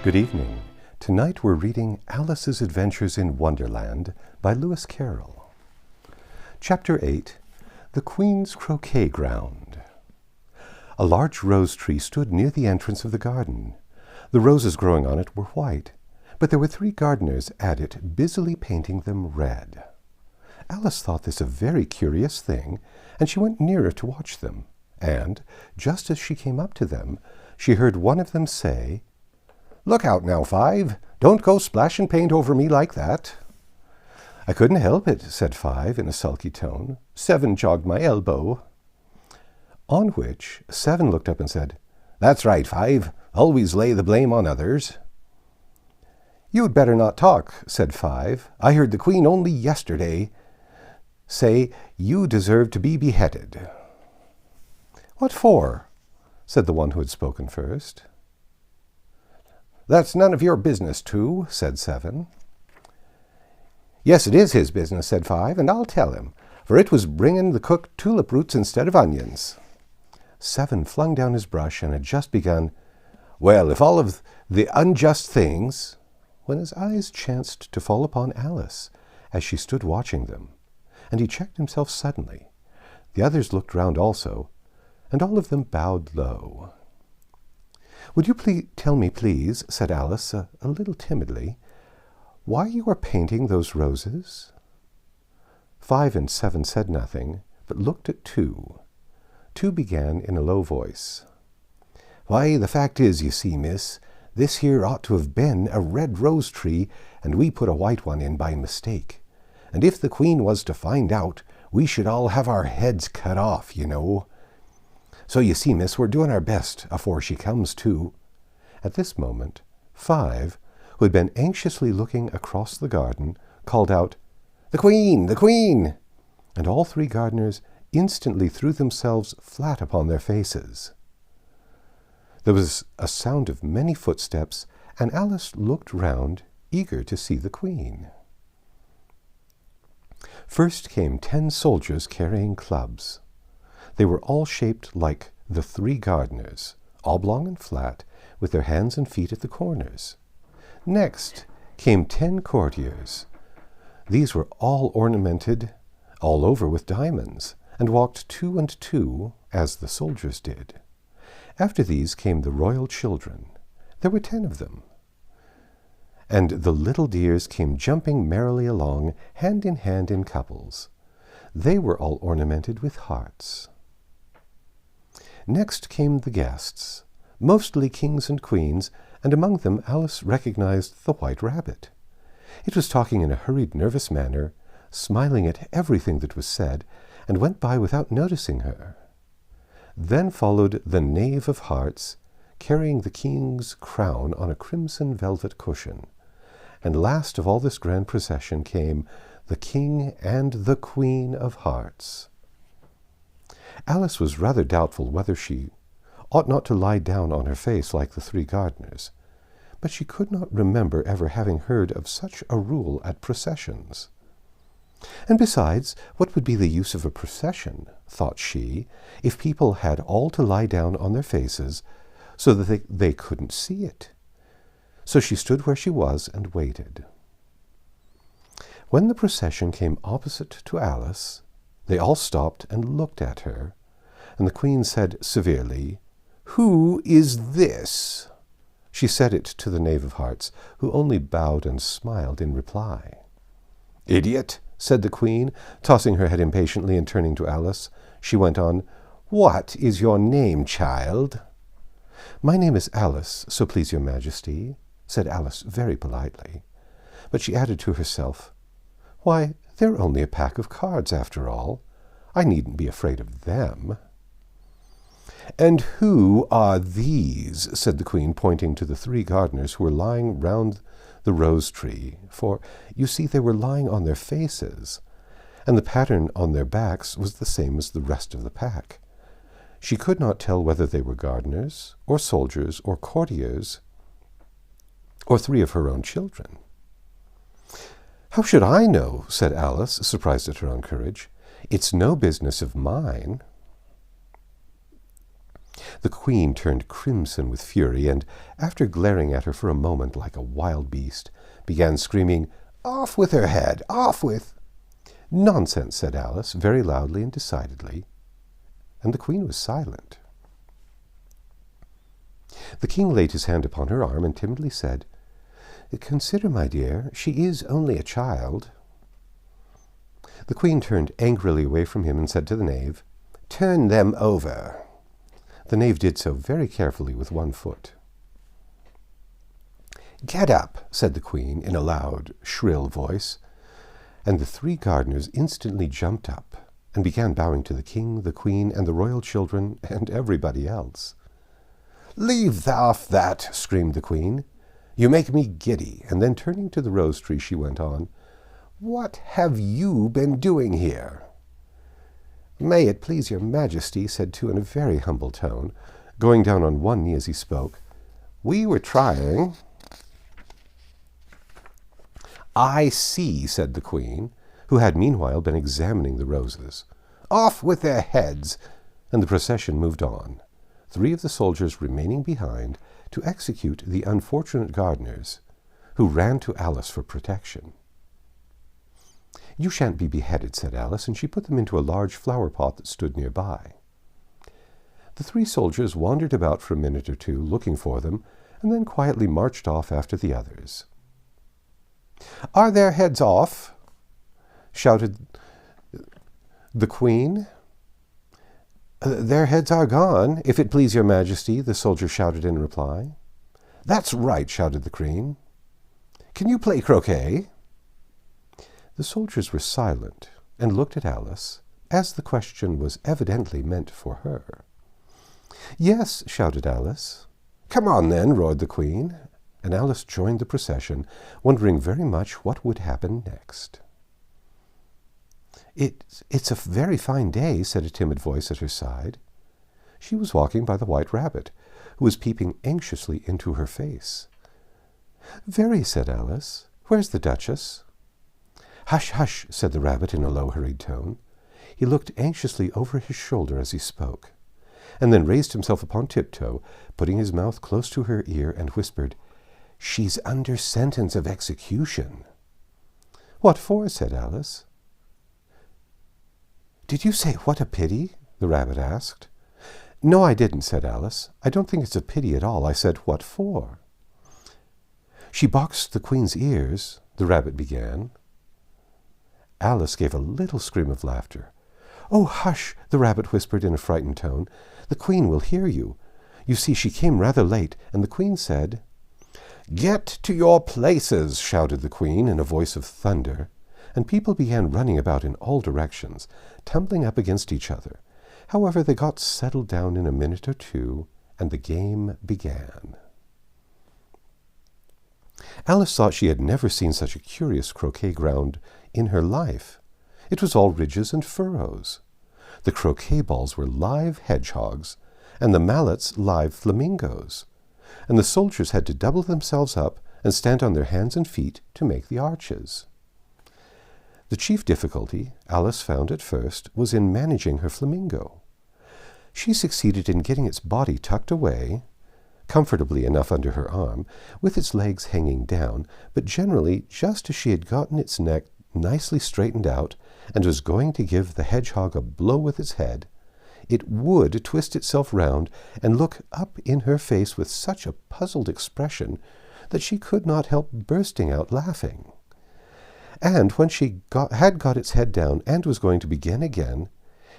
Good evening. Tonight we're reading Alice's Adventures in Wonderland by Lewis Carroll. Chapter 8, The Queen's Croquet Ground. A large rose tree stood near the entrance of the garden. The roses growing on it were white, but there were 3 gardeners at it busily painting them red. Alice thought this a very curious thing, and she went nearer to watch them. And, just as she came up to them, she heard one of them say, "Look out now, 5. Don't go splashing paint over me like that." "I couldn't help it," said 5 in a sulky tone. 7 jogged my elbow." On which 7 looked up and said, "That's right, 5. Always lay the blame on others." "You'd better not talk," said 5. "I heard the Queen only yesterday say you deserve to be beheaded." "What for?" said the one who had spoken first. "That's none of your business, too," said 7. "Yes, it is his business," said 5, "and I'll tell him, for it was bringing the cooked tulip roots instead of onions." 7 flung down his brush and had just begun, "Well, if all of the unjust things," when his eyes chanced to fall upon Alice as she stood watching them, and he checked himself suddenly. The others looked round also, and all of them bowed low. "Would you tell me, please," said Alice, a little timidly, "why you are painting those roses?" 5 and 7 said nothing, but looked at 2. 2 began in a low voice. "Why, the fact is, you see, miss, this here ought to have been a red rose tree, and we put a white one in by mistake. And if the Queen was to find out, we should all have our heads cut off, you know. So you see, miss, we're doing our best afore she comes to." At this moment, 5, who had been anxiously looking across the garden, called out, "The Queen! The Queen!" And all 3 gardeners instantly threw themselves flat upon their faces. There was a sound of many footsteps, and Alice looked round, eager to see the Queen. First came 10 soldiers carrying clubs. They were all shaped like the 3 gardeners, oblong and flat, with their hands and feet at the corners. Next came 10 courtiers. These were all ornamented all over with diamonds, and walked 2 and 2, as the soldiers did. After these came the royal children. There were 10 of them. And the little dears came jumping merrily along, hand in couples. They were all ornamented with hearts. Next came the guests, mostly kings and queens, and among them Alice recognized the White Rabbit. It was talking in a hurried, nervous manner, smiling at everything that was said, and went by without noticing her. Then followed the Knave of Hearts, carrying the king's crown on a crimson velvet cushion. And last of all this grand procession came the King and the Queen of Hearts. Alice was rather doubtful whether she ought not to lie down on her face like the 3 gardeners, but she could not remember ever having heard of such a rule at processions. And besides, what would be the use of a procession, thought she, if people had all to lie down on their faces so that they couldn't see it? So she stood where she was and waited. When the procession came opposite to Alice, they all stopped and looked at her, and the Queen said severely, "Who is this?" She said it to the Knave of Hearts, who only bowed and smiled in reply. "Idiot!" said the Queen, tossing her head impatiently and turning to Alice. She went on, "What is your name, child?" "My name is Alice, so please your Majesty," said Alice very politely. But she added to herself, "Why, they're only a pack of cards, after all. I needn't be afraid of them." "And who are these?" said the Queen, pointing to the 3 gardeners who were lying round the rose tree, for, you see, they were lying on their faces, and the pattern on their backs was the same as the rest of the pack. She could not tell whether they were gardeners, or soldiers, or courtiers, or 3 of her own children. "How should I know?" said Alice, surprised at her own courage. "It's no business of mine." The queen turned crimson with fury, and, after glaring at her for a moment like a wild beast, began screaming, "Off with her head! Off with—" "Nonsense," said Alice, very loudly and decidedly, and the queen was silent. The king laid his hand upon her arm and timidly said, "Consider, my dear, she is only a child." The queen turned angrily away from him and said to the knave, "Turn them over." The knave did so very carefully with one foot. "Get up," said the queen in a loud, shrill voice, and the 3 gardeners instantly jumped up and began bowing to the king, the queen, and the royal children, and everybody else. "Leave off that!" screamed the queen. "You make me giddy." And then, turning to the rose tree, she went on, "What have you been doing here?" "May it please your majesty," said two in a very humble tone, going down on one knee as he spoke, "we were trying—" "I see," said the queen, who had meanwhile been examining the roses. "Off with their heads!" And the procession moved on, 3 of the soldiers remaining behind to execute the unfortunate gardeners, who ran to Alice for protection. "You shan't be beheaded," said Alice, and she put them into a large flower pot that stood nearby. The 3 soldiers wandered about for a minute or two, looking for them, and then quietly marched off after the others. "Are their heads off?" shouted the queen. "Their heads are gone, if it please your majesty," the soldier shouted in reply. "That's right," shouted the queen. "Can you play croquet?" The soldiers were silent and looked at Alice, as the question was evidently meant for her. "Yes," shouted Alice. "Come on, then," roared the queen, and Alice joined the procession, wondering very much what would happen next. It's a very fine day," said a timid voice at her side. She was walking by the White Rabbit, who was peeping anxiously into her face. "Very," said Alice. "Where's the Duchess?" "Hush, hush," said the rabbit in a low, hurried tone. He looked anxiously over his shoulder as he spoke, and then raised himself upon tiptoe, putting his mouth close to her ear, and whispered, "She's under sentence of execution." "What for?" said Alice. "Did you say, 'what a pity'?" the rabbit asked. "No, I didn't," said Alice. "I don't think it's a pity at all. I said, 'what for?'" "She boxed the queen's ears," the rabbit began. Alice gave a little scream of laughter. "Oh, hush!" the rabbit whispered in a frightened tone. "The queen will hear you. You see, she came rather late, and the queen said—" "Get to your places!" shouted the queen in a voice of thunder, and people began running about in all directions, tumbling up against each other. However, they got settled down in a minute or two, and the game began. Alice thought she had never seen such a curious croquet ground in her life. It was all ridges and furrows. The croquet balls were live hedgehogs, and the mallets live flamingos, and the soldiers had to double themselves up and stand on their hands and feet to make the arches. The chief difficulty, Alice found at first, was in managing her flamingo. She succeeded in getting its body tucked away, comfortably enough under her arm, with its legs hanging down, but generally just as she had gotten its neck nicely straightened out and was going to give the hedgehog a blow with its head, it would twist itself round and look up in her face with such a puzzled expression that she could not help bursting out laughing. And when she had got its head down and was going to begin again,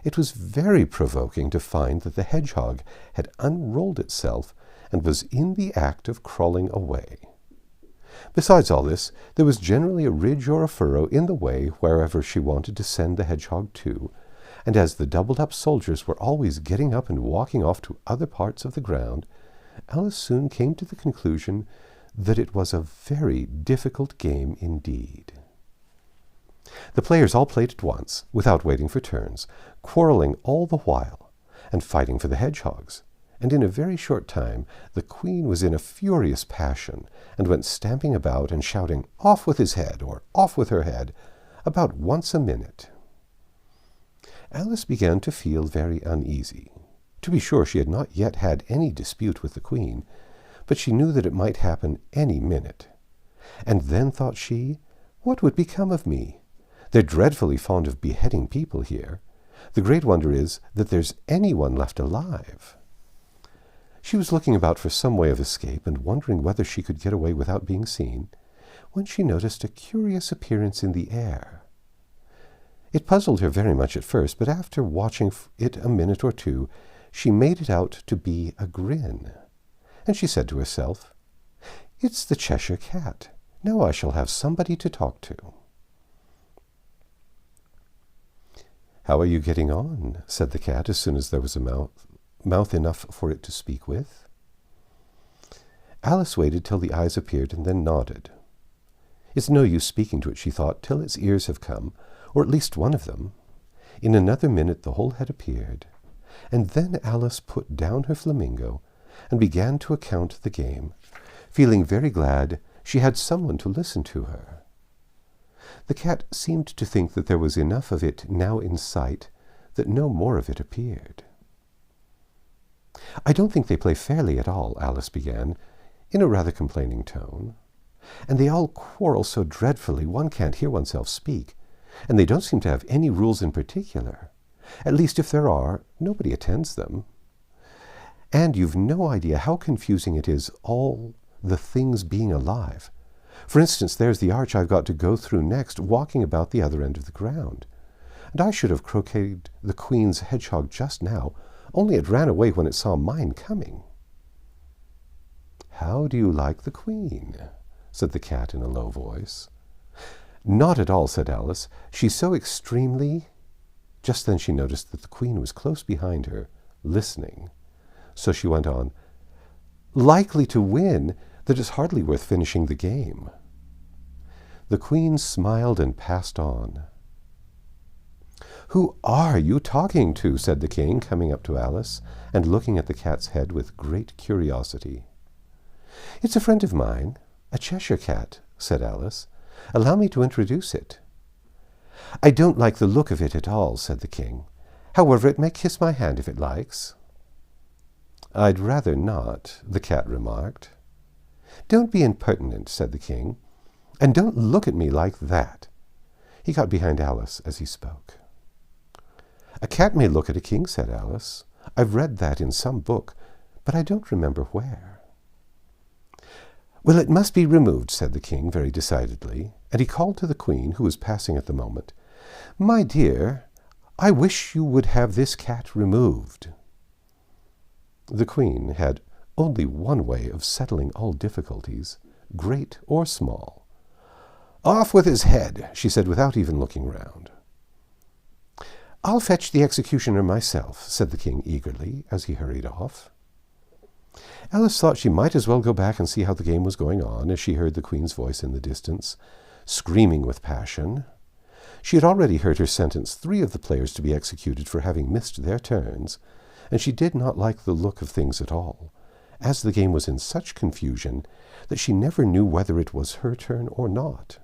it was very provoking to find that the hedgehog had unrolled itself and was in the act of crawling away. Besides all this, there was generally a ridge or a furrow in the way wherever she wanted to send the hedgehog to, and as the doubled-up soldiers were always getting up and walking off to other parts of the ground, Alice soon came to the conclusion that it was a very difficult game indeed. The players all played at once, without waiting for turns, quarrelling all the while, and fighting for the hedgehogs, and in a very short time the queen was in a furious passion, and went stamping about and shouting, "Off with his head," or "Off with her head," about once a minute. Alice began to feel very uneasy. To be sure, she had not yet had any dispute with the queen, but she knew that it might happen any minute. And then, thought she, what would become of me? They're dreadfully fond of beheading people here. The great wonder is that there's anyone left alive. She was looking about for some way of escape and wondering whether she could get away without being seen, when she noticed a curious appearance in the air. It puzzled her very much at first, but after watching it a minute or two, she made it out to be a grin. And she said to herself, "It's the Cheshire Cat. Now I shall have somebody to talk to." "How are you getting on?" said the cat as soon as there was a mouth enough for it to speak with. Alice waited till the eyes appeared and then nodded. It's no use speaking to it, she thought, till its ears have come, or at least one of them. In another minute the whole head appeared, and then Alice put down her flamingo and began to account the game, feeling very glad she had someone to listen to her. The cat seemed to think that there was enough of it now in sight that no more of it appeared. "I don't think they play fairly at all," Alice began, in a rather complaining tone. "And they all quarrel so dreadfully one can't hear oneself speak, and they don't seem to have any rules in particular. At least, if there are, nobody attends them. And you've no idea how confusing it is, all the things being alive. For instance, there's the arch I've got to go through next, walking about the other end of the ground. And I should have croqueted the queen's hedgehog just now, only it ran away when it saw mine coming." "How do you like the queen?" said the cat in a low voice. "Not at all," said Alice. "She's so extremely—" Just then she noticed that the queen was close behind her, listening. So she went on, "Likely to win, that it's hardly worth finishing the game." The queen smiled and passed on. "Who are you talking to?" said the king, coming up to Alice and looking at the cat's head with great curiosity. "It's a friend of mine, a Cheshire cat," said Alice. "Allow me to introduce it." "I don't like the look of it at all," said the king. "However, it may kiss my hand if it likes." "I'd rather not," the cat remarked. "Don't be impertinent," said the king, "and don't look at me like that." He got behind Alice as he spoke. "A cat may look at a king," said Alice. "I've read that in some book, but I don't remember where." "Well, it must be removed," said the king very decidedly, and he called to the queen, who was passing at the moment, "My dear, I wish you would have this cat removed." The queen had only one way of settling all difficulties, great or small. "Off with his head," she said without even looking round. "I'll fetch the executioner myself," said the king eagerly, as he hurried off. Alice thought she might as well go back and see how the game was going on, as she heard the queen's voice in the distance, screaming with passion. She had already heard her sentence 3 of the players to be executed for having missed their turns, and she did not like the look of things at all, as the game was in such confusion that she never knew whether it was her turn or not.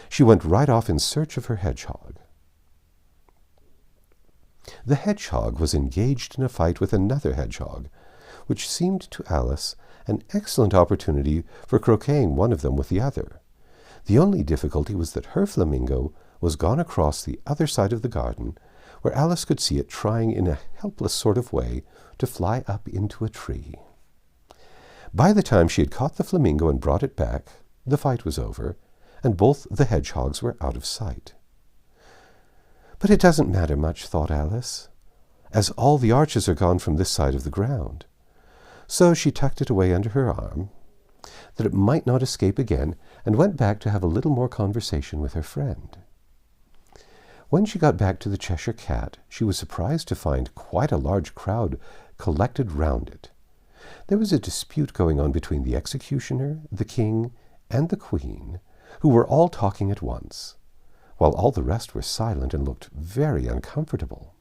She went right off in search of her hedgehog. The hedgehog was engaged in a fight with another hedgehog, which seemed to Alice an excellent opportunity for croqueting one of them with the other. The only difficulty was that her flamingo was gone across the other side of the garden, where Alice could see it trying in a helpless sort of way to fly up into a tree. By the time she had caught the flamingo and brought it back, the fight was over, and both the hedgehogs were out of sight. "But it doesn't matter much," thought Alice, "as all the arches are gone from this side of the ground." So she tucked it away under her arm, that it might not escape again, and went back to have a little more conversation with her friend. When she got back to the Cheshire Cat, she was surprised to find quite a large crowd collected round it. There was a dispute going on between the executioner, the king, and the queen, who were all talking at once, while all the rest were silent and looked very uncomfortable.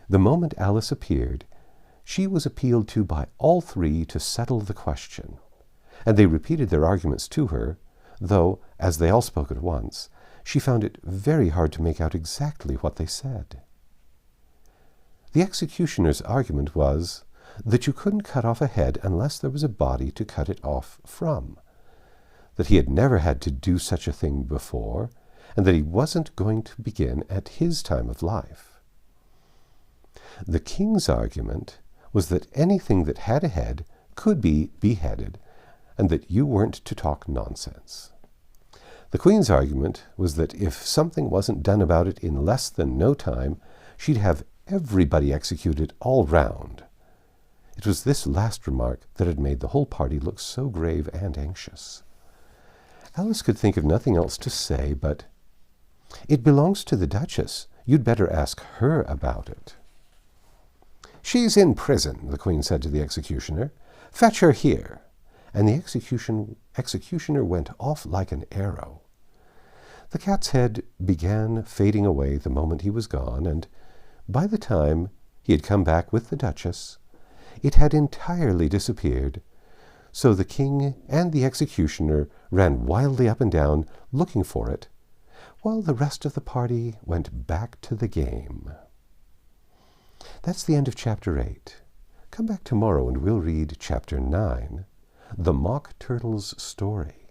The moment Alice appeared, she was appealed to by all 3 to settle the question, and they repeated their arguments to her, though, as they all spoke at once, she found it very hard to make out exactly what they said. The executioner's argument was that you couldn't cut off a head unless there was a body to cut it off from, that he had never had to do such a thing before, and that he wasn't going to begin at his time of life. The king's argument was that anything that had a head could be beheaded, and that you weren't to talk nonsense. The queen's argument was that if something wasn't done about it in less than no time, she'd have everybody executed all round. It was this last remark that had made the whole party look so grave and anxious. Alice could think of nothing else to say but, "It belongs to the Duchess. You'd better ask her about it." "She's in prison," the queen said to the executioner. "Fetch her here." And the executioner went off like an arrow. The cat's head began fading away the moment he was gone, and by the time he had come back with the Duchess, it had entirely disappeared, so the king and the executioner ran wildly up and down looking for it, while the rest of the party went back to the game. That's the end of Chapter 8. Come back tomorrow and we'll read Chapter 9, The Mock Turtle's Story.